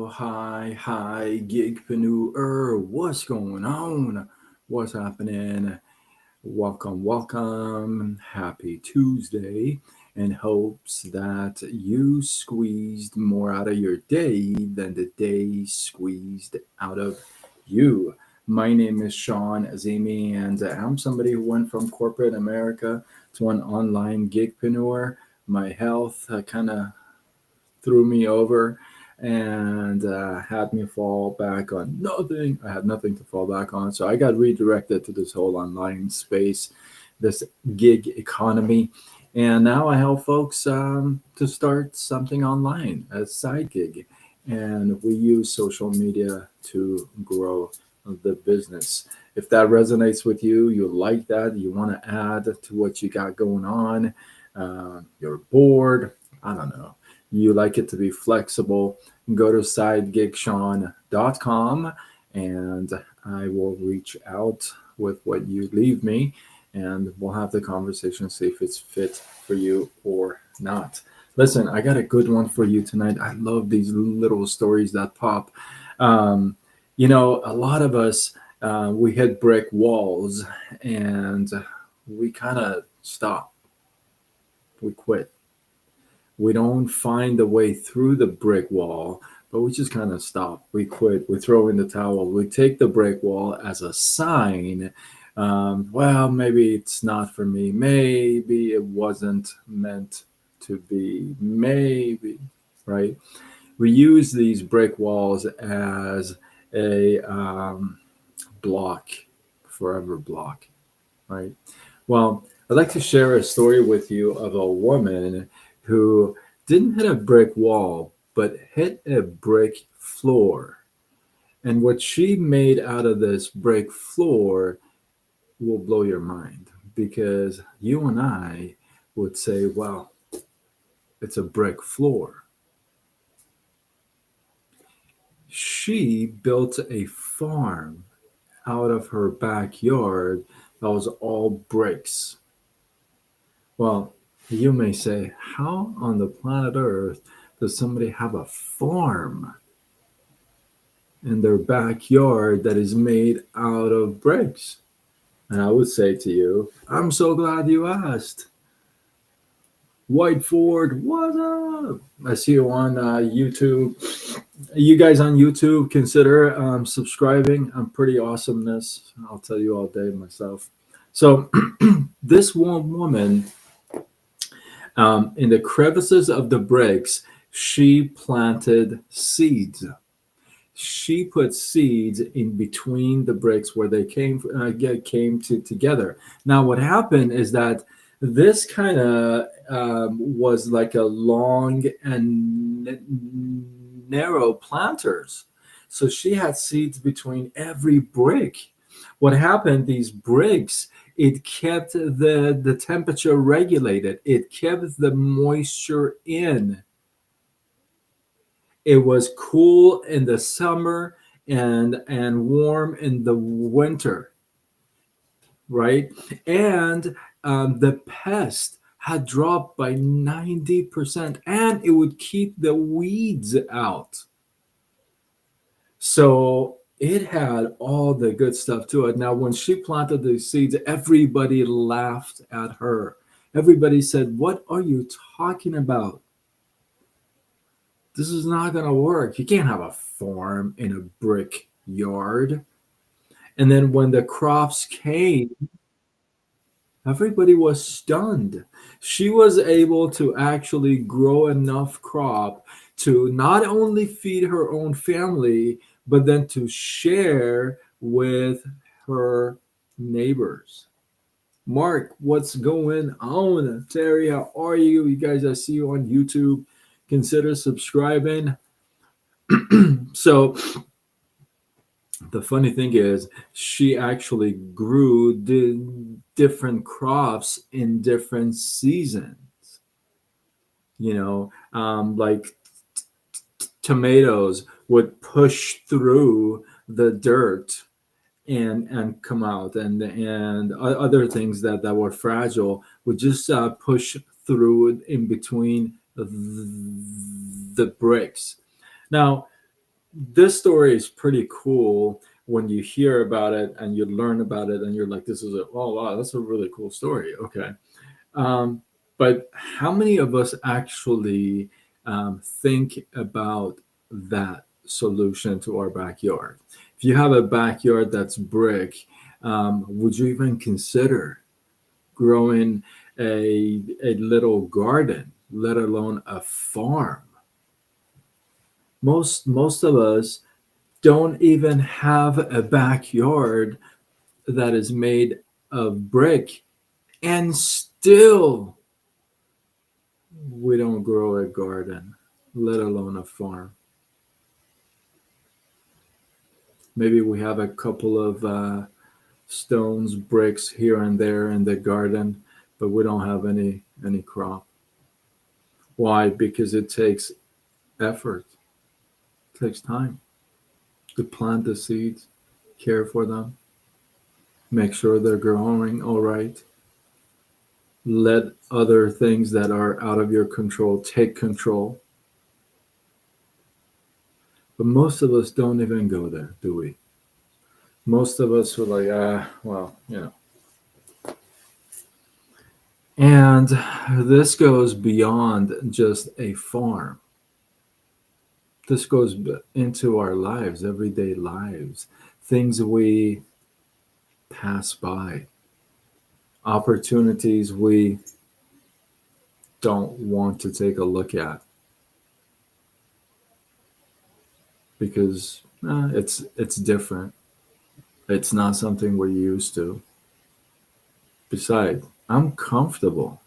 Hi, gigpreneur. What's going on? What's happening? Welcome. Happy Tuesday, and hopes that you squeezed more out of your day than the day squeezed out of you. My name is Sean Azimi, and I'm somebody who went from corporate America to an online gigpreneur. My health kind of threw me over and had me fall back on nothing. I had nothing to fall back on. So I got redirected to this whole online space, this gig economy. And now I help folks to start something online, a side gig. And we use social media to grow the business. If that resonates with you, you like that, you want to add to what you got going on, you're bored, I don't know, you like it to be flexible, go to sidegigshawn.com and I will reach out with what you leave me and we'll have the conversation, see if it's fit for you or not. Listen, I got a good one for you tonight. I love these little stories that pop. Um, a lot of us, we hit brick walls and we kind of stop, we quit, we don't find a way through the brick wall, but we just kind of stop. We quit. We throw in the towel. We take the brick wall as a sign. Well, maybe it's not for me. Maybe it wasn't meant to be. Maybe, right? We use these brick walls as a block, forever block, right? Well, I'd like to share a story with you of a woman who didn't hit a brick wall, but hit a brick floor. And what she made out of this brick floor will blow your mind because you and I would say, well, it's a brick floor. She built a farm out of her backyard that was all bricks. Well, you may say, how on the planet Earth does somebody have a farm in their backyard that is made out of bricks? And I would say to you, I'm so glad you asked. White Ford, what's up? I see you on YouTube. You guys on YouTube, consider subscribing. I'm pretty awesomeness. I'll tell you all day myself. So, this one woman, in the crevices of the bricks, she planted seeds. She put seeds in between the bricks where they came together. Now, what happened is that this kind of was like a long and narrow planters. So she had seeds between every brick. What happened? These bricks, it kept the temperature regulated. It kept the moisture in. It was cool in the summer and warm in the winter, right? And the pest had dropped by 90%, and it would keep the weeds out. So it had all the good stuff to it. Now, when she planted the seeds, everybody laughed at her. Everybody said, "What are you talking about? This is not going to work. You can't have a farm in a brick yard." And then when the crops came, everybody was stunned. She was able to actually grow enough crop to not only feed her own family, but then to share with her neighbors. Mark, what's going on? Terry, how are you? You guys, I see you on YouTube. Consider subscribing. So the funny thing is, she actually grew different crops in different seasons. Like tomatoes would push through the dirt and come out, and other things that were fragile would just push through in between the bricks. Now, this story is pretty cool when you hear about it and you learn about it and you're like, this is a, oh wow, that's a really cool story. Okay. Um, but how many of us actually think about that solution to our backyard? If you have a backyard that's brick, would you even consider growing a little garden, let alone a farm? Most of us don't even have a backyard that is made of brick, and still we don't grow a garden, let alone a farm. Maybe we have a couple of stones, bricks here and there in the garden, but we don't have any crop. Why? Because it takes effort, it takes time to plant the seeds, care for them, make sure they're growing all right. Let other things that are out of your control take control. But most of us don't even go there, do we? Most of us are like, well, you know. And this goes beyond just a farm. This goes into our lives, everyday lives, things we pass by, opportunities we don't want to take a look at because it's different. It's not something we're used to. Besides, I'm comfortable.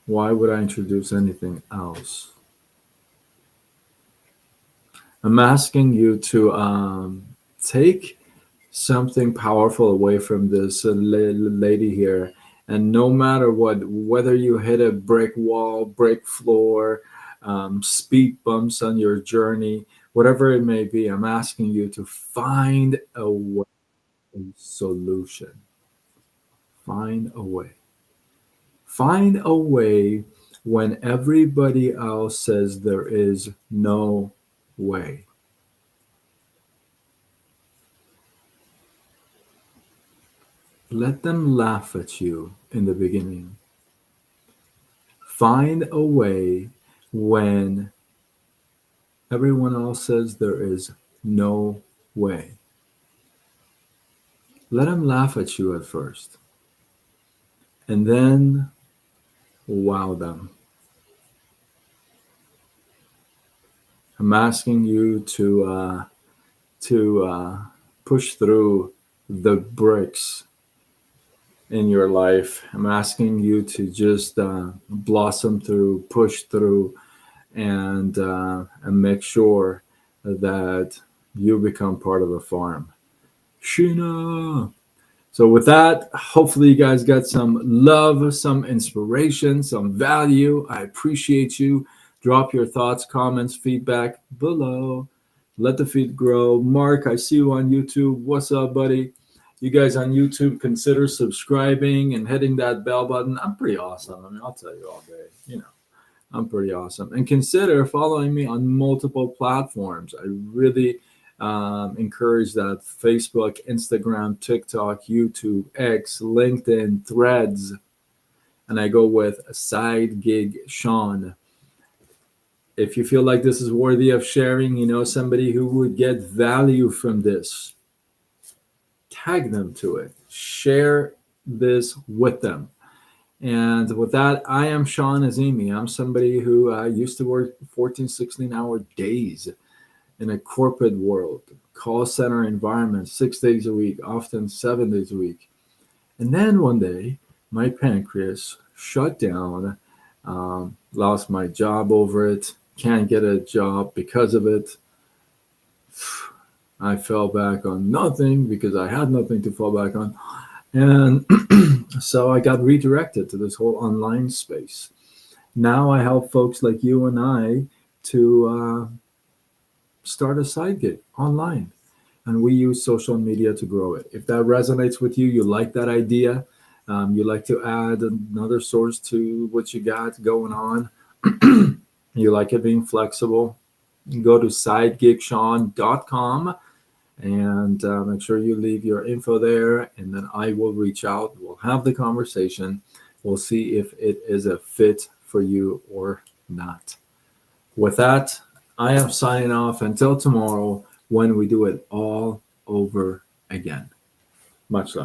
Why would I introduce anything else? I'm asking you to take something powerful away from this lady here. And no matter what, whether you hit a brick wall, brick floor, speed bumps on your journey, whatever it may be, I'm asking you to find a way, a solution. Find a way. Find a way when everybody else says there is no way. Let them laugh at you in the beginning. Find a way when everyone else says there is no way. Let them laugh at you at first and then wow them. I'm asking you to push through the bricks in your life. I'm asking you to just blossom through, push through, and make sure that you become part of a farm. Sheena. So with that, hopefully you guys got some love, some inspiration, some value. I appreciate you. Drop your thoughts, comments, feedback below. Let the feed grow. Mark, I see you on YouTube. What's up, buddy? You guys on YouTube, consider subscribing and hitting that bell button. I'm pretty awesome. I mean, I'll tell you all day. You know, I'm pretty awesome. And consider following me on multiple platforms. I really encourage that: Facebook, Instagram, TikTok, YouTube, X, LinkedIn, Threads. And I go with Side Gig Sean. If you feel like this is worthy of sharing, you know somebody who would get value from this, tag them to it. Share this with them. And with that, I am Sean Azimi. I'm somebody who used to work 14, 16-hour days in a corporate world, call center environment, 6 days a week, often 7 days a week. And then one day, my pancreas shut down, lost my job over it, can't get a job because of it. I fell back on nothing because I had nothing to fall back on. And so I got redirected to this whole online space. Now I help folks like you and I to start a side gig online. And we use social media to grow it. If that resonates with you, you like that idea, you like to add another source to what you got going on, you like it being flexible, go to sidegeeksean.com and make sure you leave your info there, and then I will reach out. We'll have the conversation. We'll see if it is a fit for you or not. With that, I am signing off until tomorrow when we do it all over again. Much love.